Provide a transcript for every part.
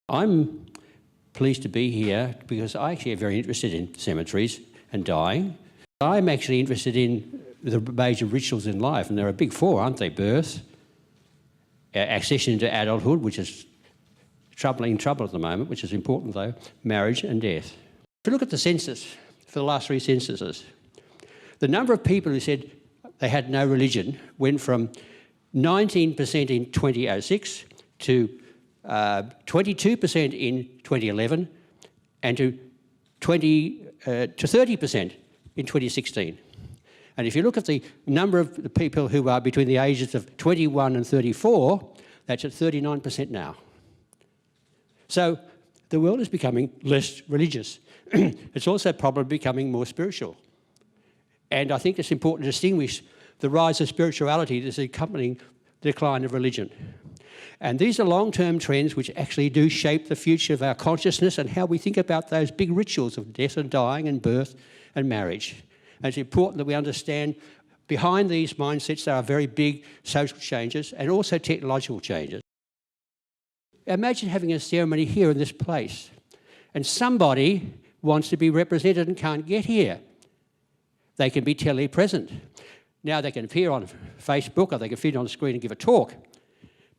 I'm pleased to be here because I actually am very interested in cemeteries and dying. I'm actually interested in the major rituals in life, and there are big four, aren't they? Birth, accession into adulthood, which is in trouble at the moment, which is important though, marriage and death. If you look at the census, for the last three censuses, the number of people who said they had no religion went from 19% in 2006 to 22% in 2011 and to 30% in 2016. And if you look at the number of the people who are between the ages of 21 and 34, that's at 39% now. So the world is becoming less religious. It's also probably becoming more spiritual. And I think it's important to distinguish the rise of spirituality that's accompanying the decline of religion. And these are long-term trends which actually do shape the future of our consciousness and how we think about those big rituals of death and dying and birth and marriage. And it's important that we understand behind these mindsets there are very big social changes and also technological changes. Imagine having a ceremony here in this place and somebody wants to be represented and can't get here. They can be telepresent. Now they can appear on Facebook or they can fit on the screen and give a talk.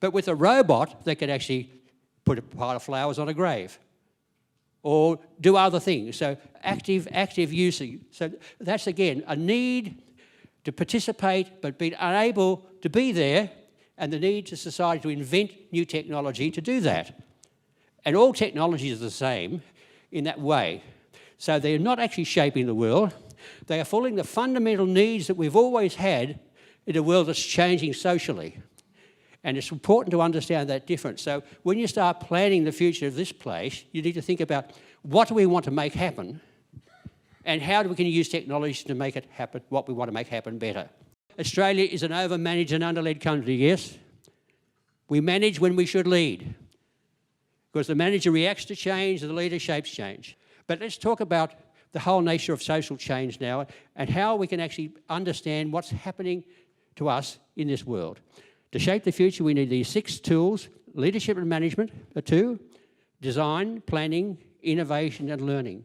But with a robot, they could actually put a pile of flowers on a grave or do other things. So active usage. So that's, again, a need to participate but being unable to be there, and the need to society to invent new technology to do that. And all technologies are the same in that way. So they're not actually shaping the world. They are following the fundamental needs that we've always had in a world that's changing socially. And it's important to understand that difference. So when you start planning the future of this place, you need to think about what do we want to make happen and how we can use technology to make it happen, what we want to make happen better. Australia is an over-managed and under-led country, yes? We manage when we should lead, because the manager reacts to change and the leader shapes change. But let's talk about the whole nature of social change now and how we can actually understand what's happening to us in this world. To shape the future, we need these 6 tools: leadership and management are 2, design, planning, innovation and learning.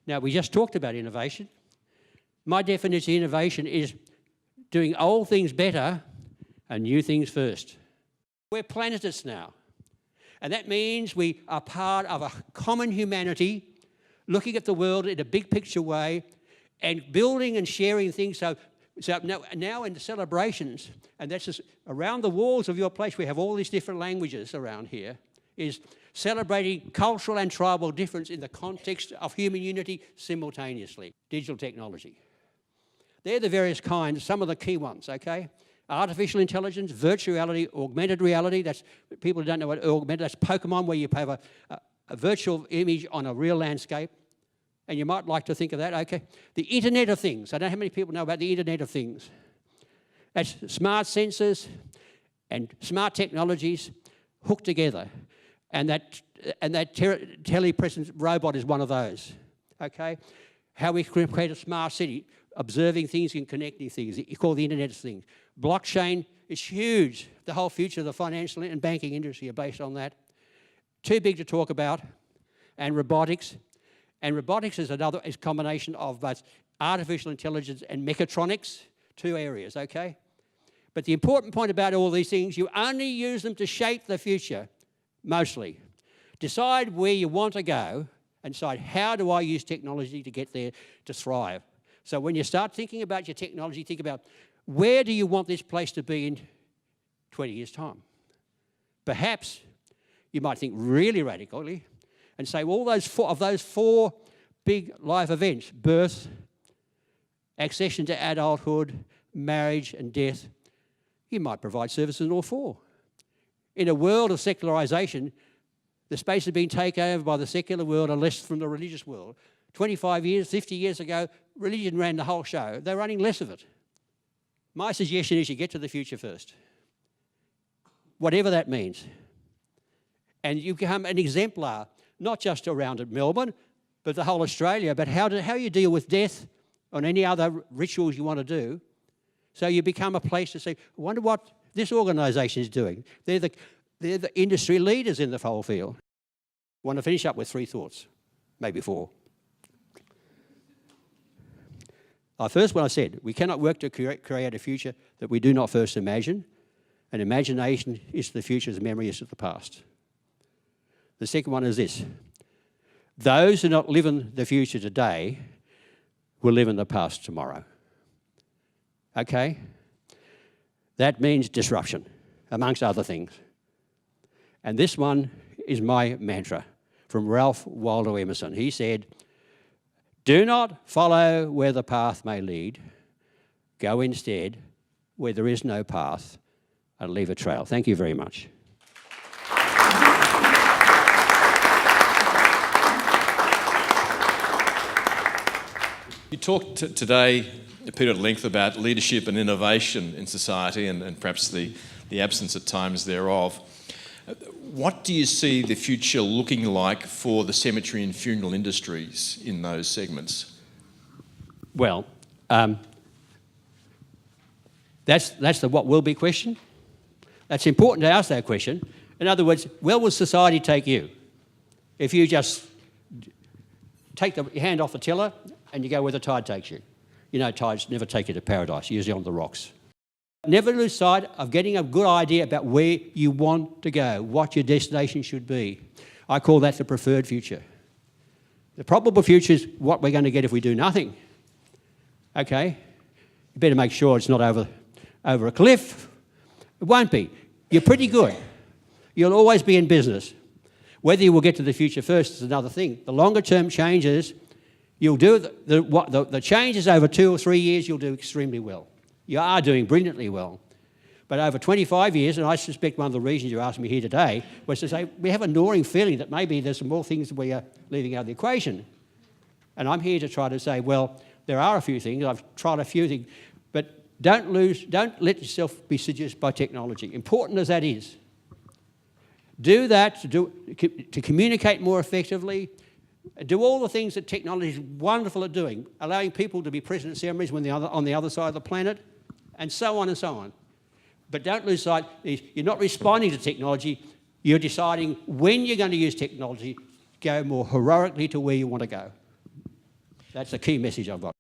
Now, we just talked about innovation. My definition of innovation is doing old things better and new things first. We're planetists now, and that means we are part of a common humanity looking at the world in a big picture way and building and sharing things. So now in the celebrations, and that's just around the walls of your place, we have all these different languages around here, is celebrating cultural and tribal difference in the context of human unity simultaneously. Digital technology. They're the various kinds, some of the key ones, okay? Artificial intelligence, virtual reality, augmented reality. That's, people who don't know what augmented, that's Pokemon, where you have a virtual image on a real landscape. And you might like to think of that, okay? The Internet of Things. I don't know how many people know about the Internet of Things. That's smart sensors and smart technologies hooked together. And that telepresent robot is one of those, okay? How we create a smart city, observing things and connecting things. You call the Internet of Things. Blockchain is huge. The whole future of the financial and banking industry are based on that. Too big to talk about. And robotics. And robotics is a combination of both artificial intelligence and mechatronics, 2 areas, okay? But the important point about all these things, you only use them to shape the future, mostly. Decide where you want to go and decide how do I use technology to get there to thrive. So when you start thinking about your technology, think about where do you want this place to be in 20 years' time? Perhaps you might think really radically and say, well, those four big life events, birth, accession to adulthood, marriage and death, you might provide services in all 4. In a world of secularisation, the space has been taken over by the secular world and less from the religious world. 25 years, 50 years ago, religion ran the whole show. They're running less of it. My suggestion is you get to the future first, whatever that means. And you become an exemplar, not just around at Melbourne, but the whole Australia, but how you deal with death or any other rituals you want to do. So you become a place to say, I wonder what this organisation is doing. They're the industry leaders in the whole field. want to finish up with 3 thoughts, maybe 4. First one I said, we cannot work to create a future that we do not first imagine, and imagination is the future as memory is of the past. The second one is this, those who not live in the future today will live in the past tomorrow. Okay? That means disruption, amongst other things. And this one is my mantra from Ralph Waldo Emerson. He said, do not follow where the path may lead. Go instead where there is no path and leave a trail. Thank you very much. You talked today, Peter, at length about leadership and innovation in society and perhaps the absence at times thereof. What do you see the future looking like for the cemetery and funeral industries in those segments? Well, that's the what will be question. That's important to ask that question. In other words, where will society take you? If you just take your hand off the tiller and you go where the tide takes you. You know, tides never take you to paradise, usually on the rocks. Never lose sight of getting a good idea about where you want to go, what your destination should be. I call that the preferred future. The probable future is what we're going to get if we do nothing. Okay? You better make sure it's not over a cliff. It won't be. You're pretty good. You'll always be in business. Whether you will get to the future first is another thing. The longer term changes, you'll do the changes over 2 or 3 years, you'll do extremely well. You are doing brilliantly well. But over 25 years, and I suspect one of the reasons you asked me here today was to say we have a gnawing feeling that maybe there's some more things that we are leaving out of the equation. And I'm here to try to say, well, there are a few things. I've tried a few things. But don't let yourself be seduced by technology, important as that is. Do that to communicate more effectively. Do all the things that technology is wonderful at doing, allowing people to be present at ceremonies when they're on the other side of the planet, and so on and so on. But don't lose sight, you're not responding to technology, you're deciding when you're going to use technology, go more heroically to where you want to go. That's the key message I've got.